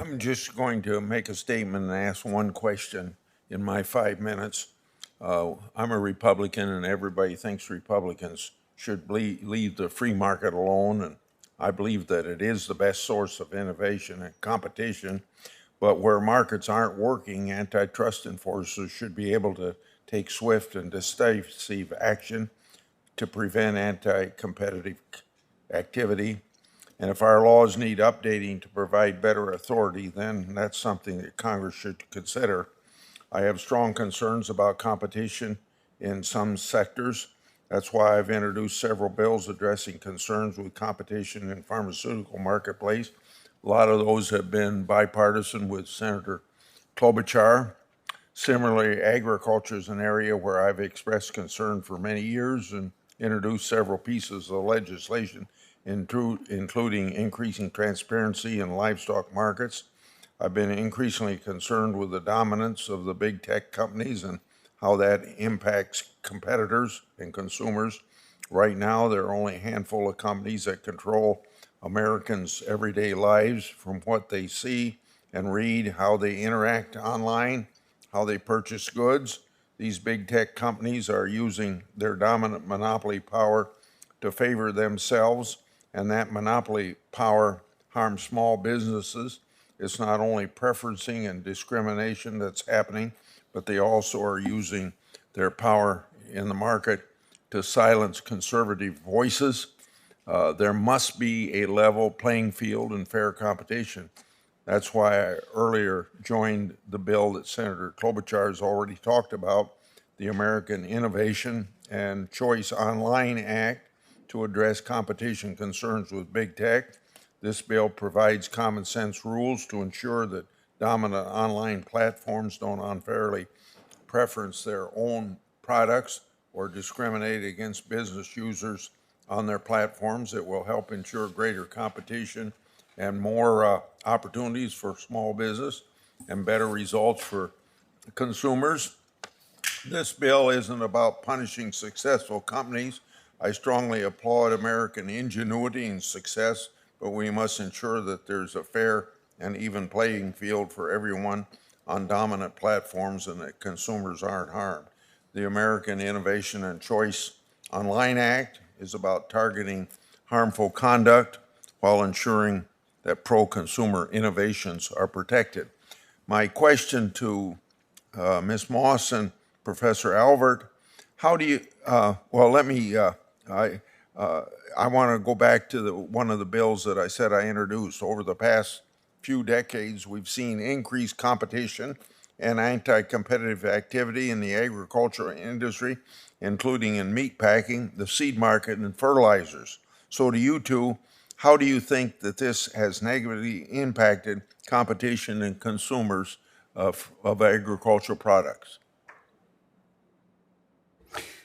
I'm just going to make a statement and ask one question in my 5 minutes. I'm a Republican, and everybody thinks Republicans should leave the free market alone, and I believe that it is the best source of innovation and competition. But where markets aren't working, antitrust enforcers should be able to take swift and decisive action to prevent anti-competitive activity. And if our laws need updating to provide better authority, then that's something that Congress should consider. I have strong concerns about competition in some sectors. That's why I've introduced several bills addressing concerns with competition in pharmaceutical marketplace. A lot of those have been bipartisan with Senator Klobuchar. Similarly, agriculture is an area where I've expressed concern for many years and introduced several pieces of legislation, including increasing transparency in livestock markets. I've been increasingly concerned with the dominance of the big tech companies and how that impacts competitors and consumers. Right now, there are only a handful of companies that control Americans' everyday lives, from what they see and read, how they interact online, how they purchase goods. These big tech companies are using their dominant monopoly power to favor themselves, and that monopoly power harms small businesses. It's not only preferencing and discrimination that's happening, but they also are using their power in the market to silence conservative voices. There must be a level playing field and fair competition. That's why I earlier joined the bill that Senator Klobuchar has already talked about, the American Innovation and Choice Online Act, to address competition concerns with big tech. This bill provides common sense rules to ensure that dominant online platforms don't unfairly preference their own products or discriminate against business users on their platforms. It will help ensure greater competition and more opportunities for small business and better results for consumers. This bill isn't about punishing successful companies. I strongly applaud American ingenuity and success, but we must ensure that there's a fair and even playing field for everyone on dominant platforms and that consumers aren't harmed. The American Innovation and Choice Online Act is about targeting harmful conduct while ensuring that pro-consumer innovations are protected. My question to Ms. Moss and Professor Albert, how do you, I want to go back to one of the bills that I said I introduced. Over the past few decades, we've seen increased competition and anti-competitive activity in the agricultural industry, including in meat packing, the seed market, and fertilizers. So to you two, how do you think that this has negatively impacted competition and consumers of agricultural products?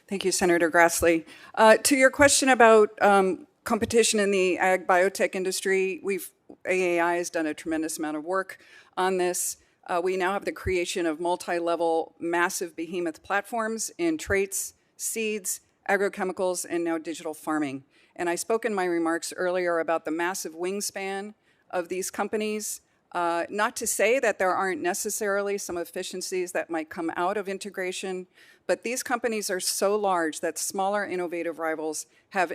Thank you, Senator Grassley. To your question about competition in the ag biotech industry, AAI has done a tremendous amount of work on this. We now have the creation of multi-level massive behemoth platforms in traits, seeds, agrochemicals, and now digital farming. And I spoke in my remarks earlier about the massive wingspan of these companies. Not to say that there aren't necessarily some efficiencies that might come out of integration, but these companies are so large that smaller innovative rivals have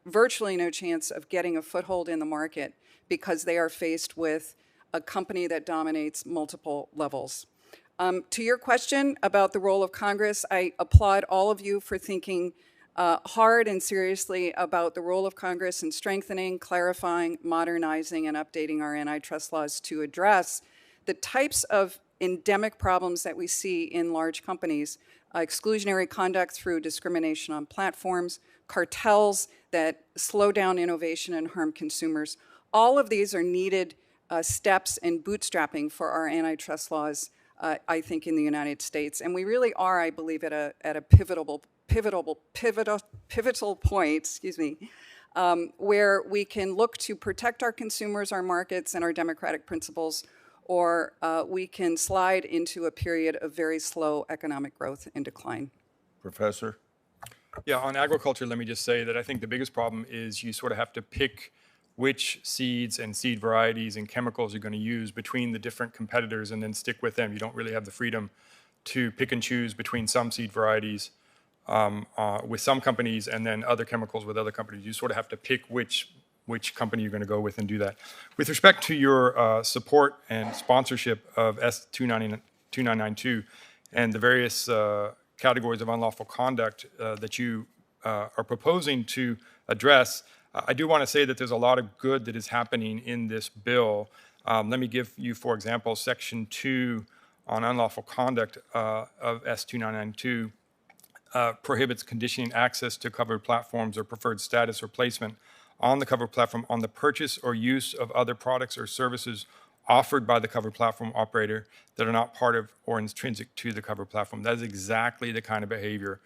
virtually no chance of getting a foothold in the market because they are faced with a company that dominates multiple levels. To your question about the role of Congress, I applaud all of you for thinking hard and seriously about the role of Congress in strengthening, clarifying, modernizing, and updating our antitrust laws to address the types of endemic problems that we see in large companies, exclusionary conduct through discrimination on platforms, cartels that slow down innovation and harm consumers. All of these are needed steps in bootstrapping for our antitrust laws, I think, in the United States. And we really are, I believe, at a pivotal point, where we can look to protect our consumers, our markets, and our democratic principles, or we can slide into a period of very slow economic growth and decline. Professor? Yeah, on agriculture, let me just say that I think the biggest problem is you sort of have to pick which seeds and seed varieties and chemicals you're going to use between the different competitors and then stick with them. You don't really have the freedom to pick and choose between some seed varieties with some companies and then other chemicals with other companies. You sort of have to pick which company you're going to go with and do that. With respect to your support and sponsorship of S2992 and the various categories of unlawful conduct that you are proposing to address, I do want to say that there's a lot of good that is happening in this bill. Let me give you, for example, Section 2 on unlawful conduct of S2992 prohibits conditioning access to covered platforms or preferred status or placement on the covered platform on the purchase or use of other products or services offered by the covered platform operator that are not part of or intrinsic to the covered platform. That is exactly the kind of behavior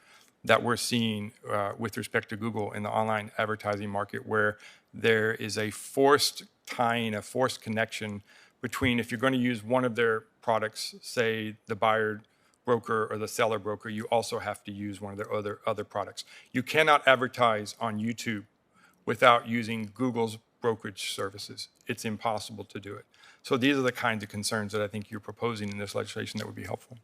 that we're seeing with respect to Google in the online advertising market, where there is a forced tying, a forced connection between, if you're going to use one of their products, say the buyer broker or the seller broker, you also have to use one of their other products. You cannot advertise on YouTube without using Google's brokerage services. It's impossible to do it. So these are the kinds of concerns that I think you're proposing in this legislation that would be helpful.